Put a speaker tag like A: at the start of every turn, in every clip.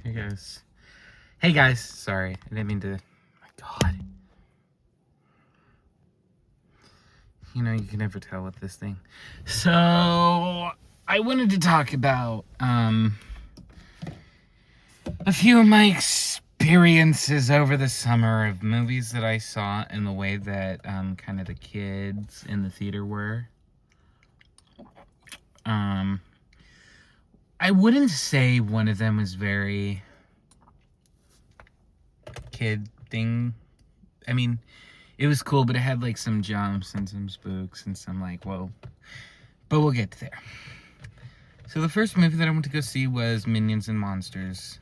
A: Hey guys. Hey guys. Sorry, I didn't mean to. My God. You know, you can never tell with this thing. So, I wanted to talk about a few of my experiences over the summer of movies that I saw and the way that kind of the kids in the theater were. I wouldn't say one of them was very kid thing. I mean, it was cool, but it had like some jumps and some spooks and some like, whoa. But we'll get to there. So the first movie that I went to go see was Minions and Monsters.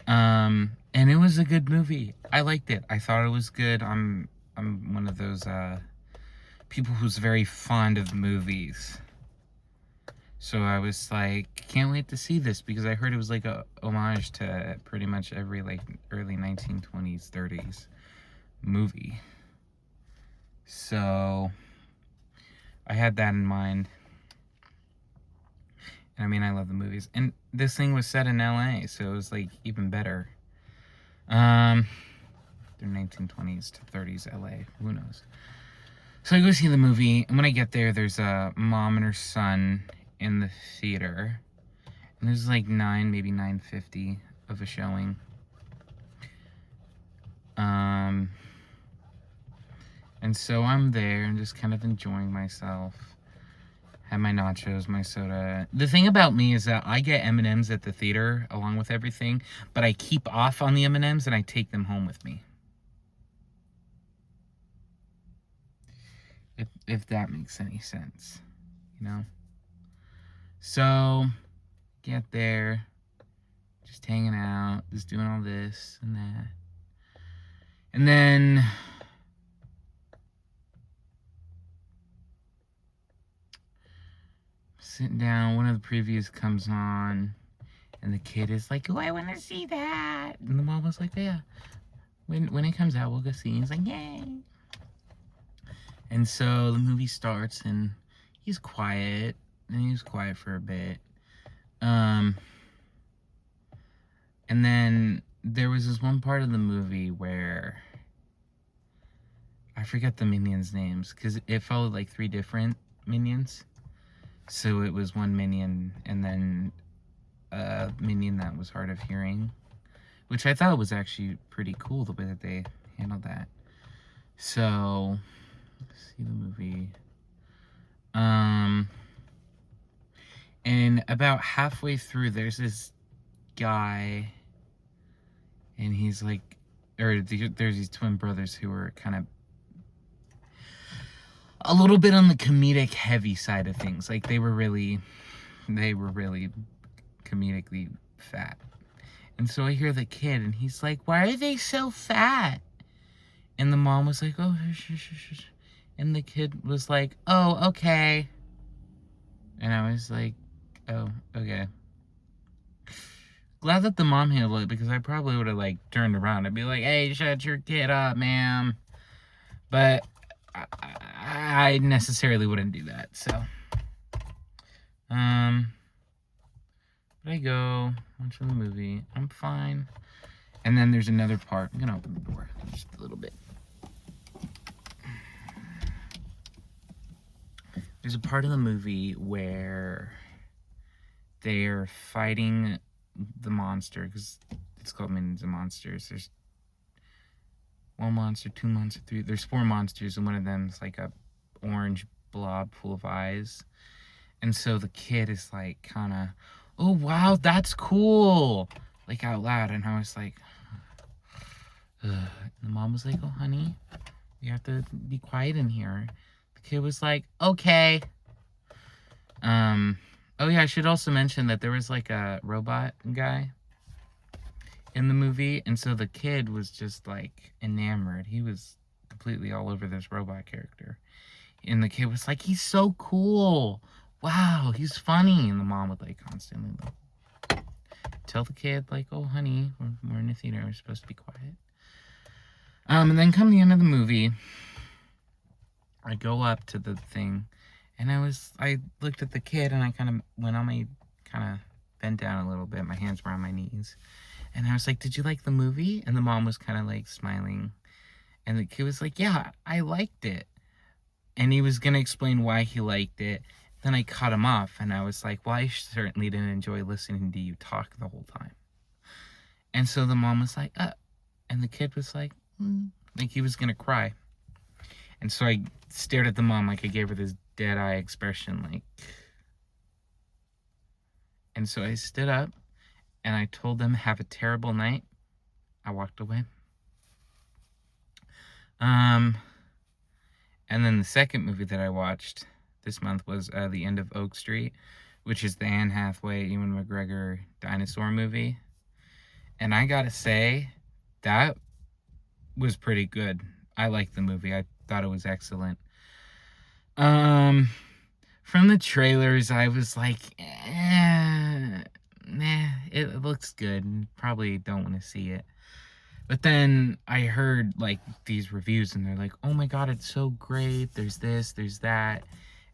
A: And it was a good movie. I liked it. I thought it was good. I'm one of those people who's very fond of movies. So I was like, can't wait to see this because I heard it was like a homage to pretty much every like early 1920s, 30s movie. So I had that in mind. And I mean, I love the movies. And this thing was set in LA, so it was like even better. They're 1920s to 30s LA. Who knows? So I go see the movie, and when I get there, there's a mom and her son in the theater. And there's like 9, maybe 9:50 of a showing. And so I'm there and just kind of enjoying myself. Have my nachos, my soda. The thing about me is that I get M&Ms at the theater along with everything, but I keep off on the M&Ms and I take them home with me. If that makes any sense, you know? So, get there, just hanging out, just doing all this and that. And then sitting down, one of the previews comes on, and the kid is like, "Oh, I want to see that." And the mom was like, "Yeah, when it comes out, we'll go see." And he's like, "Yay!" And so the movie starts, and he's quiet, and he was quiet for a bit. And then there was this one part of the movie where I forget the minions' names because it followed like 3 different minions. So it was one minion and then a minion that was hard of hearing, which I thought was actually pretty cool the way that they handled that. So, let's see the movie. And about halfway through, there's this guy, and he's like, there's these twin brothers who are kind of a little bit on the comedic heavy side of things. Like they were really comedically fat. And so I hear the kid and he's like, "Why are they so fat?" And the mom was like, "Oh, shh. And the kid was like, "Oh, okay." And I was like, "Oh, okay." Glad that the mom handled it because I probably would have like turned around and be like, "Hey, shut your kid up, ma'am." But I necessarily wouldn't do that, so. But I go, watch the movie, I'm fine. And then there's another part. I'm gonna open the door just a little bit. There's a part of the movie where they're fighting the monster, because it's called Minions and Monsters. There's 1 monster, 2 monsters, 3. There's 4 monsters, and one of them's like a orange blob full of eyes. And so the kid is like kind of, "Oh wow, that's cool," like out loud. And I was like, ugh. And the mom was like, "Oh honey, we have to be quiet in here." The kid was like, "Okay." Oh yeah, I should also mention that there was like a robot guy in the movie, and so the kid was just like enamored. He was completely all over this robot character. And the kid was like, "He's so cool. Wow, he's funny." And the mom would like constantly like, tell the kid like, "Oh honey, we're in the theater, we're supposed to be quiet." And then come the end of the movie, I go up to the thing, and I looked at the kid, and I kind of went on my kind of bent down a little bit. My hands were on my knees. And I was like, did you like the movie? And the mom was kind of like smiling. And the kid was like, yeah, I liked it. And he was going to explain why he liked it. Then I cut him off and I was like, well, I certainly didn't enjoy listening to you talk the whole time. And so the mom was like, and the kid was like he was going to cry. And so I stared at the mom like I gave her this dead eye expression, like. And so I stood up and I told them, have a terrible night. I walked away. And then the second movie that I watched this month was The End of Oak Street, which is the Anne Hathaway, Ewan McGregor dinosaur movie. And I gotta say, that was pretty good. I liked the movie. I thought it was excellent. From the trailers, I was like, nah, it looks good. Probably don't want to see it. But then I heard like these reviews and they're like, oh my god, it's so great. There's this, there's that.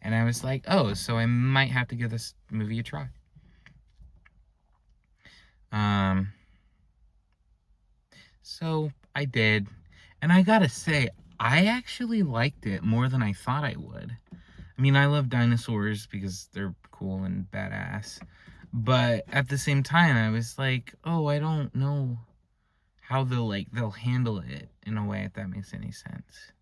A: And I was like, oh, so I might have to give this movie a try. So I did. And I gotta say, I actually liked it more than I thought I would. I mean, I love dinosaurs because they're cool and badass. But at the same time, I was like, oh, I don't know how they'll handle it in a way, if that makes any sense.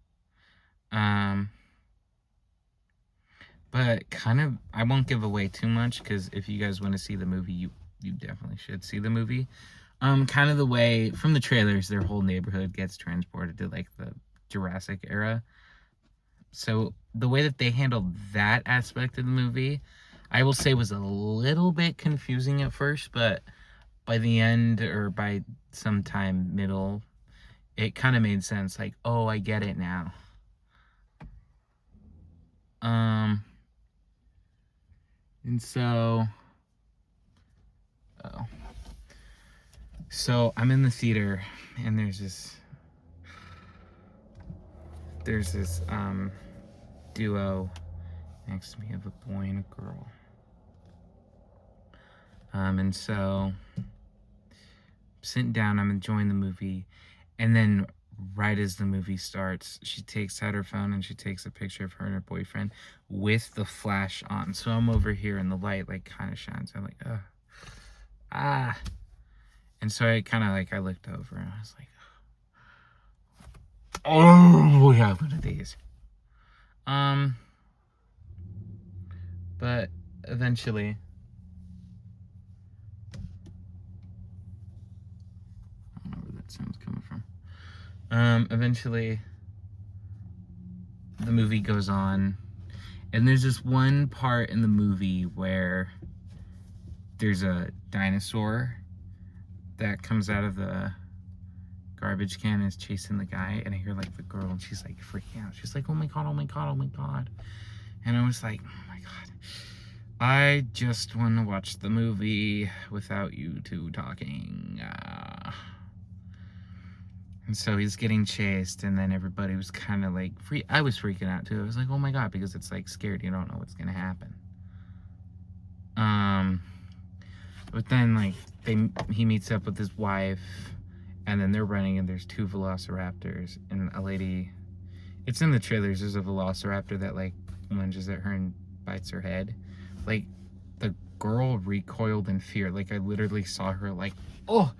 A: But kind of, I won't give away too much, because if you guys want to see the movie, you definitely should see the movie. Kind of the way, from the trailers, their whole neighborhood gets transported to, like, the Jurassic era. So, the way that they handled that aspect of the movie, I will say was a little bit confusing at first, but by the end, or by sometime middle, it kind of made sense. Like, oh, I get it now. And so, so I'm in the theater, and there's this duo next to me of a boy and a girl. And so I'm sitting down, I'm enjoying the movie, and then right as the movie starts, she takes out her phone and she takes a picture of her and her boyfriend with the flash on. So I'm over here and the light like kind of shines. I'm like, and so I kind of like, I looked over and I was like, oh yeah, one of these. But eventually, I don't know where that sound's coming from. Eventually, the movie goes on, and there's this one part in the movie where there's a dinosaur that comes out of the garbage can and is chasing the guy, and I hear like the girl, and she's like freaking out. She's like, oh my god, oh my god, oh my god. And I was like, oh my god, I just want to watch the movie without you two talking. And so he's getting chased, and then everybody was kind of like I was freaking out too. I was like, oh my god, because it's like scared. You don't know what's gonna happen. But then like he meets up with his wife, and then they're running, and there's two velociraptors and a lady. It's in the trailers. There's a velociraptor that like lunges at her and bites her head. Like the girl recoiled in fear. Like I literally saw her like, oh,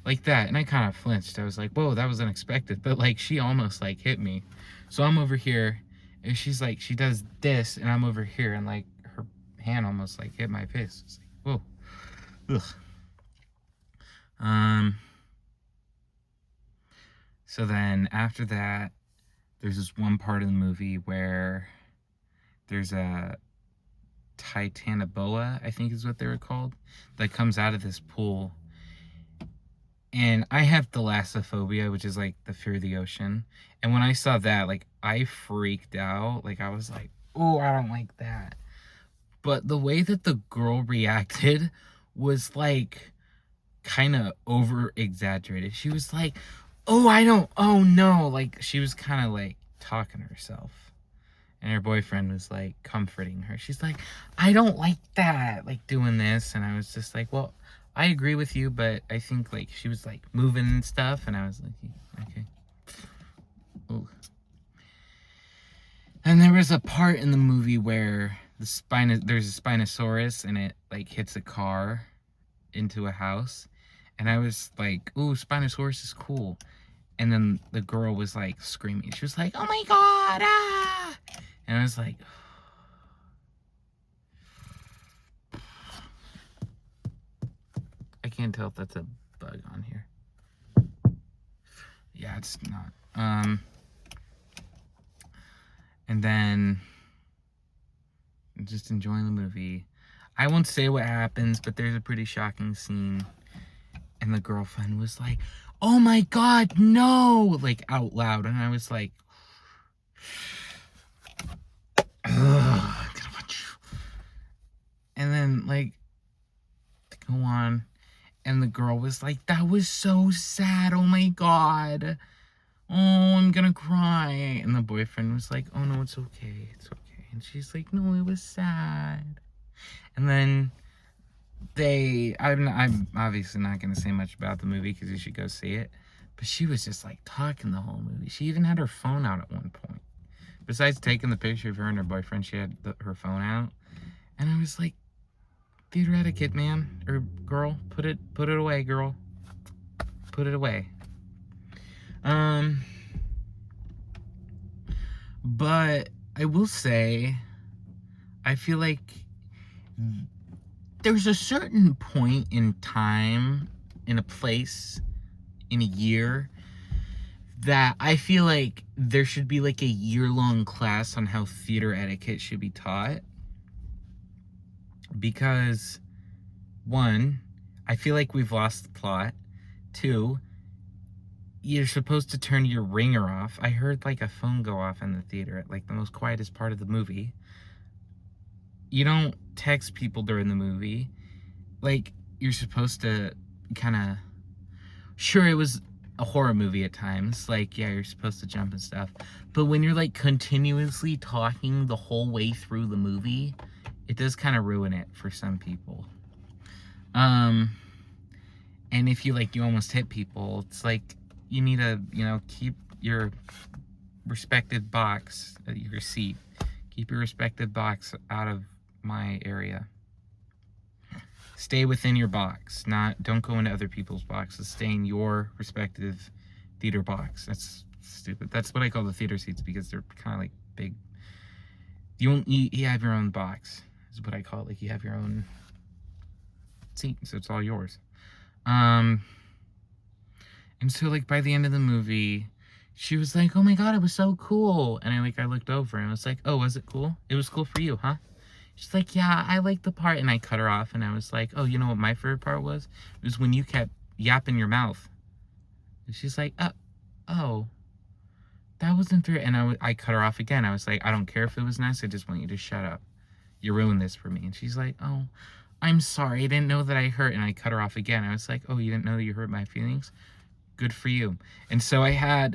A: like that, and I kind of flinched. I was like, whoa, that was unexpected. But like she almost like hit me. So I'm over here, and she's like, she does this, and I'm over here, and like her hand almost like hit my face. It's like, whoa, ugh. So then after that, there's this one part of the movie where there's a Titanoboa, I think is what they were called, that comes out of this pool. And I have thalassophobia, which is like the fear of the ocean. And when I saw that, like I freaked out. Like I was like, oh, I don't like that. But the way that the girl reacted was like kind of over exaggerated. She was like, oh, I don't, oh no. Like she was kind of like talking to herself. And her boyfriend was like comforting her. She's like, I don't like that, like doing this. And I was just like, well, I agree with you, but I think like she was like moving and stuff. And I was like, okay. Ooh. And there was a part in the movie where there's a Spinosaurus and it like hits a car into a house. And I was like, ooh, Spinosaurus is cool. And then the girl was like screaming. She was like, oh my God, ah! And I was like, I can't tell if that's a bug on here. Yeah, it's not. And then I'm just enjoying the movie. I won't say what happens, but there's a pretty shocking scene. And the girlfriend was like, oh my God, no! Like out loud. And I was like, ugh, I'm gonna punch you. And then like, go on. And the girl was like, that was so sad. Oh my God. Oh, I'm gonna cry. And the boyfriend was like, oh no, it's okay. It's okay. And she's like, no, it was sad. And then I'm obviously not gonna say much about the movie because you should go see it. But she was just like talking the whole movie. She even had her phone out at one point. Besides taking the picture of her and her boyfriend, she had her phone out. And I was like, theater etiquette, man. Or girl, put it away, girl. Put it away. But I will say, I feel like there's a certain point in time, in a place, in a year, that I feel like there should be like a year-long class on how theater etiquette should be taught. Because, one, I feel like we've lost the plot. Two, you're supposed to turn your ringer off. I heard like a phone go off in the theater at like the most quietest part of the movie. You don't text people during the movie. Like, you're supposed to kind of... Sure, it was a horror movie at times. Like, yeah, you're supposed to jump and stuff. But when you're like continuously talking the whole way through the movie, it does kind of ruin it for some people. And if you like, you almost hit people, it's like, you need to, keep your respected box, your seat. Keep your respected box out of my area. Stay within your box. Don't go into other people's boxes. Stay in your respective theater box. That's stupid. That's what I call the theater seats because they're kind of like big. You have your own box. Is what I call it. Like you have your own seat, so it's all yours. And so, like, by the end of the movie, she was like, oh my God, it was so cool. And I looked over and I was like, oh, was it cool? It was cool for you, huh? She's like, yeah, I liked the part. And I cut her off and I was like, oh, you know what my favorite part was? It was when you kept yapping your mouth. And she's like, oh, that wasn't fair. And I cut her off again. I was like, I don't care if it was nice. I just want you to shut up. You ruined this for me. And she's like, oh, I'm sorry. I didn't know that I hurt. And I cut her off again. I was like, oh, you didn't know that you hurt my feelings? Good for you. And so I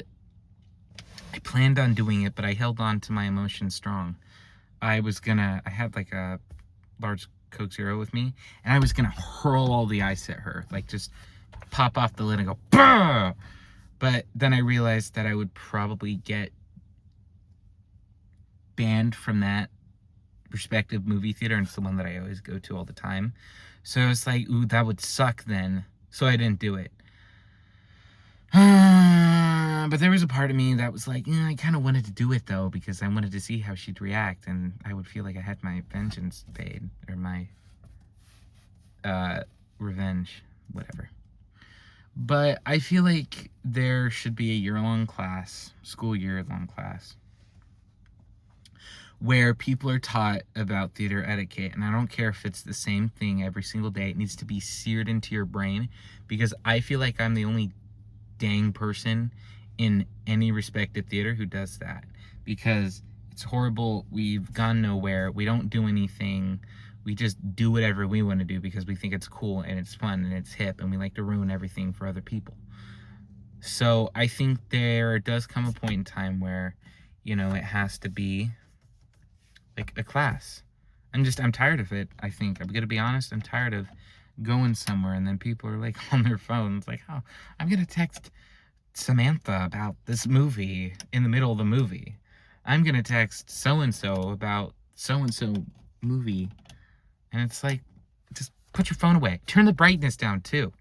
A: planned on doing it, but I held on to my emotions strong. I had like a large Coke Zero with me, and I was gonna hurl all the ice at her, like just pop off the lid and go, bah! But then I realized that I would probably get banned from that respective movie theater, and it's the one that I always go to all the time. So I was like, ooh, that would suck then. So I didn't do it. But there was a part of me that was like, I kind of wanted to do it though, because I wanted to see how she'd react, and I would feel like I had my vengeance paid, or my revenge, whatever. But I feel like there should be a year-long class, school year-long class, where people are taught about theater etiquette, and I don't care if it's the same thing every single day. It needs to be seared into your brain, because I feel like I'm the only dang person in any respected theater who does that, because it's horrible. We've gone nowhere. We don't do anything. We just do whatever we want to do because we think it's cool and it's fun and it's hip, and we like to ruin everything for other people. So I think there does come a point in time where, it has to be like a class. I'm tired of it, I think. I'm gonna be honest, I'm tired of going somewhere and then people are like on their phones, like, oh, I'm gonna text Samantha about this movie in the middle of the movie. I'm gonna text so-and-so about so-and-so movie. And it's like, just put your phone away. Turn the brightness down, too.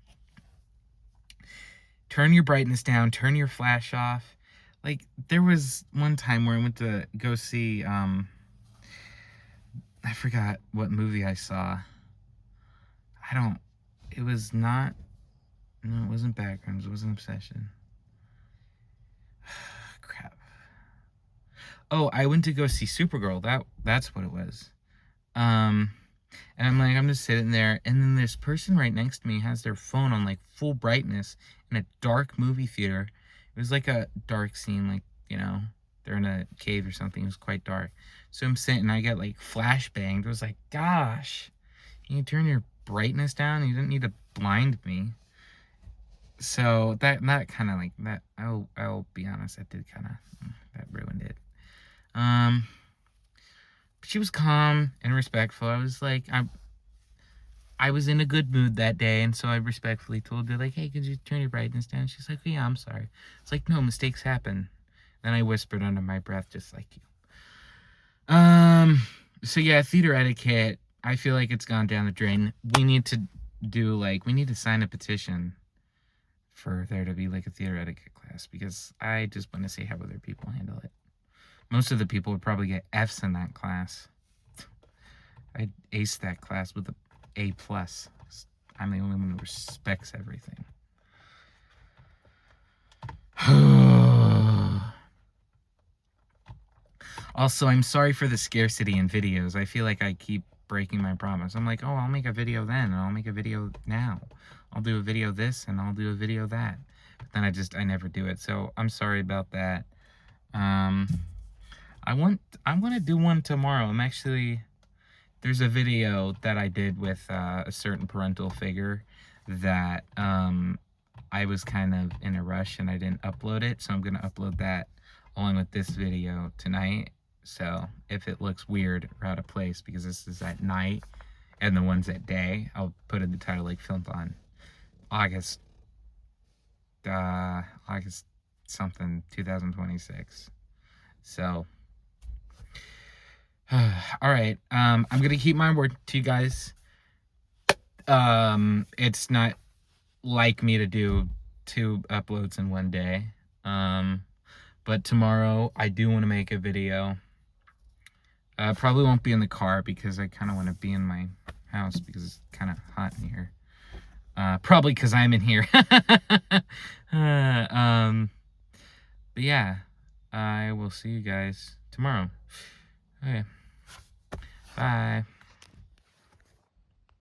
A: Turn your brightness down. Turn your flash off. Like, there was one time where I went to go see, I forgot what movie I saw. It was not, no, it wasn't Backgrounds. It wasn't Obsession. Crap. Oh, I went to go see Supergirl. That's what it was. And I'm like, I'm just sitting there, and then this person right next to me has their phone on like full brightness in a dark movie theater. It was like a dark scene, like, you know, they're in a cave or something. It was quite dark. So I'm sitting, and I get like flashbanged. It was like, gosh, can you turn your brightness down? You didn't need to blind me. So that kind of like that. I'll be honest, that did kind of that ruined it. She was calm and respectful. I was like, I was in a good mood that day, and so I respectfully told her, like, hey, could you turn your brightness down? She's like, oh, yeah, I'm sorry. It's like, no, mistakes happen. Then I whispered under my breath, just like you. So yeah, theater etiquette, I feel like it's gone down the drain. We need to sign a petition for there to be like a theater etiquette class, because I just want to see how other people handle it. Most of the people would probably get F's in that class. I aced that class with A+. I'm the only one who respects everything. Also, I'm sorry for the scarcity in videos. I feel like I keep breaking my promise. I'm like, oh, I'll make a video then, and I'll make a video now. I'll do a video this, and I'll do a video that. But then I never do it. So I'm sorry about that. I want to do one tomorrow. There's a video that I did with a certain parental figure that I was kind of in a rush and I didn't upload it. So I'm going to upload that along with this video tonight. So if it looks weird or out of place, because this is at night and the one's at day, I'll put in the title like filmed on August something 2026. So all right, I'm gonna keep my word to you guys. It's not like me to do 2 uploads in one day, but tomorrow I do want to make a video. Probably won't be in the car because I kind of want to be in my house because it's kind of hot in here. Probably because I'm in here. But yeah, I will see you guys tomorrow. Okay.